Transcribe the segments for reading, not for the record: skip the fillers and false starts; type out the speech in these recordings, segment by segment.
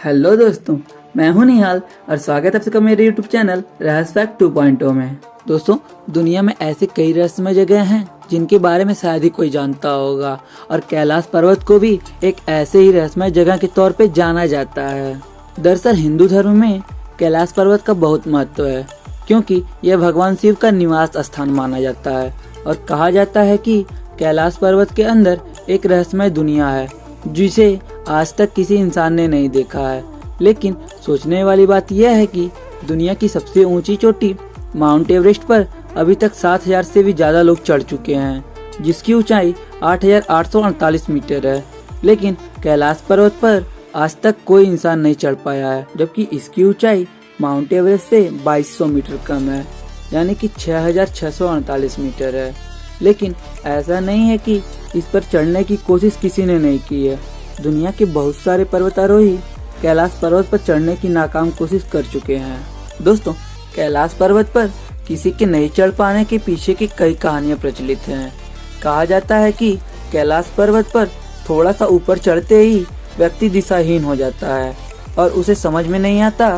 Hello दोस्तों, मैं हूं निहाल और स्वागत है आप सबका मेरे यूट्यूब चैनल रहस्य फैक्ट 2.0 में। दोस्तों, दुनिया में ऐसे कई रहस्यमय जगह हैं जिनके बारे में शायद ही कोई जानता होगा और कैलाश पर्वत को भी एक ऐसे ही रहस्यमय जगह के तौर पे जाना जाता है। दरअसल हिंदू धर्म में कैलाश पर्वत का बहुत महत्व है, क्योंकि यह भगवान शिव का निवास स्थान माना जाता है और कहा जाता है कि कैलाश पर्वत के अंदर एक रहस्यमय दुनिया है जिसे आज तक किसी इंसान ने नहीं देखा है। लेकिन सोचने वाली बात यह है कि दुनिया की सबसे ऊंची चोटी माउंट एवरेस्ट पर अभी तक 7,000 से भी ज्यादा लोग चढ़ चुके हैं, जिसकी ऊंचाई 8,848 मीटर है। लेकिन कैलाश पर्वत पर आज तक कोई इंसान नहीं चढ़ पाया है, जबकि इसकी ऊंचाई माउंट एवरेस्ट से 2200 मीटर कम है, यानी कि 6,648 मीटर है। लेकिन ऐसा नहीं है कि इस पर चढ़ने की कोशिश किसी ने नहीं की है। दुनिया के बहुत सारे पर्वतारोही कैलाश पर्वत पर चढ़ने की नाकाम कोशिश कर चुके हैं। दोस्तों, कैलाश पर्वत पर किसी के नहीं चढ़ पाने के पीछे की कई कहानियां प्रचलित हैं। कहा जाता है कि कैलाश पर्वत पर थोड़ा सा ऊपर चढ़ते ही व्यक्ति दिशाहीन हो जाता है और उसे समझ में नहीं आता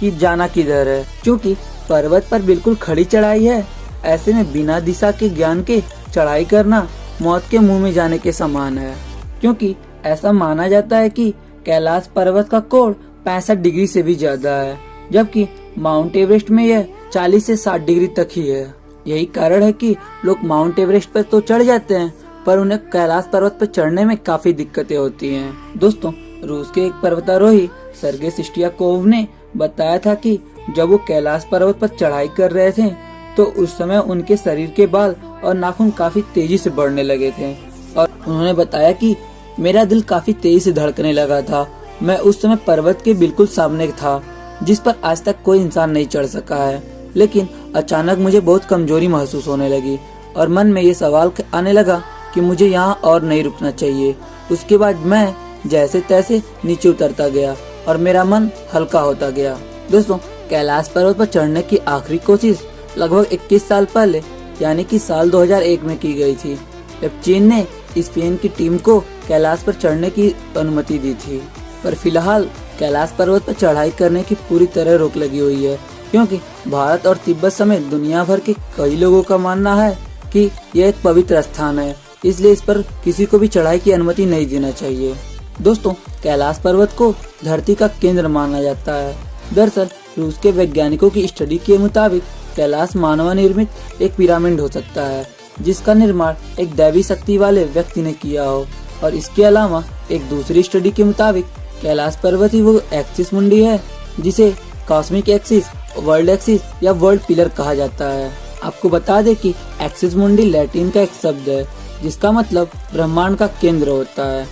कि जाना किधर है। क्योंकि पर्वत पर बिल्कुल खड़ी चढ़ाई है, ऐसे में बिना दिशा के ज्ञान के चढ़ाई करना मौत के मुंह में जाने के समान है। क्योंकि ऐसा माना जाता है कि कैलाश पर्वत का कोण 65 डिग्री से भी ज्यादा है, जबकि माउंट एवरेस्ट में यह 40 से 60 डिग्री तक ही है। यही कारण है कि लोग माउंट एवरेस्ट पर तो चढ़ जाते हैं, पर उन्हें कैलाश पर्वत पर चढ़ने में काफी दिक्कतें होती हैं। दोस्तों, रूस के एक पर्वतारोही सर्गे सिस्टियाकोव ने बताया था कि जब वो कैलाश पर्वत पर चढ़ाई कर रहे थे तो उस समय उनके शरीर के बाल और नाखून काफी तेजी से बढ़ने लगे थे और उन्होंने बताया कि मेरा दिल काफी तेजी से धड़कने लगा था। मैं उस समय पर्वत के बिल्कुल सामने था, जिस पर आज तक कोई इंसान नहीं चढ़ सका है। लेकिन अचानक मुझे बहुत कमजोरी महसूस होने लगी और मन में ये सवाल आने लगा कि मुझे यहाँ और नहीं रुकना चाहिए। उसके बाद मैं जैसे तैसे नीचे उतरता गया और मेरा मन हल्का होता गया। दोस्तों, कैलाश पर्वत पर चढ़ने की आखिरी कोशिश लगभग 21 साल पहले यानी कि साल 2001 में की गई थी, जब चीन ने स्पेन की टीम को कैलाश पर चढ़ने की अनुमति दी थी। पर फिलहाल कैलाश पर्वत पर चढ़ाई करने की पूरी तरह रोक लगी हुई है, क्योंकि भारत और तिब्बत समेत दुनिया भर के कई लोगों का मानना है कि यह एक पवित्र स्थान है, इसलिए इस पर किसी को भी चढ़ाई की अनुमति नहीं देना चाहिए। दोस्तों, कैलाश पर्वत को धरती का केंद्र माना जाता है। दरअसल रूस के वैज्ञानिकों की स्टडी के मुताबिक कैलाश मानव निर्मित एक पिरामिड हो सकता है, जिसका निर्माण एक दैवी शक्ति वाले व्यक्ति ने किया हो। और इसके अलावा एक दूसरी स्टडी के मुताबिक कैलाश पर्वत ही वो एक्सिस मुंडी है जिसे कॉस्मिक एक्सिस, वर्ल्ड एक्सिस या वर्ल्ड पिलर कहा जाता है। आपको बता दें कि एक्सिस मुंडी लैटिन का एक शब्द है जिसका मतलब ब्रह्मांड का केंद्र होता है।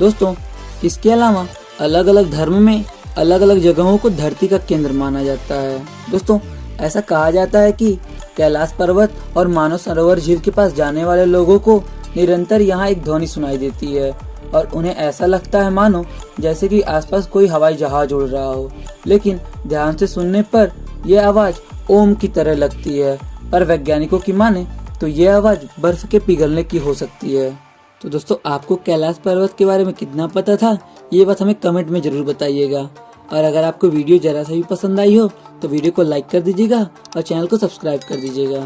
दोस्तों, इसके अलावा अलग अलग धर्म में अलग अलग जगहों को धरती का केंद्र माना जाता है। दोस्तों, ऐसा कहा जाता है कि कैलाश पर्वत और मानव सरोवर झील के पास जाने वाले लोगों को निरंतर यहाँ एक ध्वनि सुनाई देती है और उन्हें ऐसा लगता है मानो जैसे कि आसपास कोई हवाई जहाज उड़ रहा हो। लेकिन ध्यान से सुनने पर यह आवाज ओम की तरह लगती है, पर वैज्ञानिकों की माने तो यह आवाज बर्फ के पिघलने की हो सकती है। तो दोस्तों, आपको कैलाश पर्वत के बारे में कितना पता था, ये बात हमें कमेंट में जरूर बताइएगा। और अगर आपको वीडियो जरा सा भी पसंद आई हो तो वीडियो को लाइक कर दीजिएगा और चैनल को सब्सक्राइब कर दीजिएगा।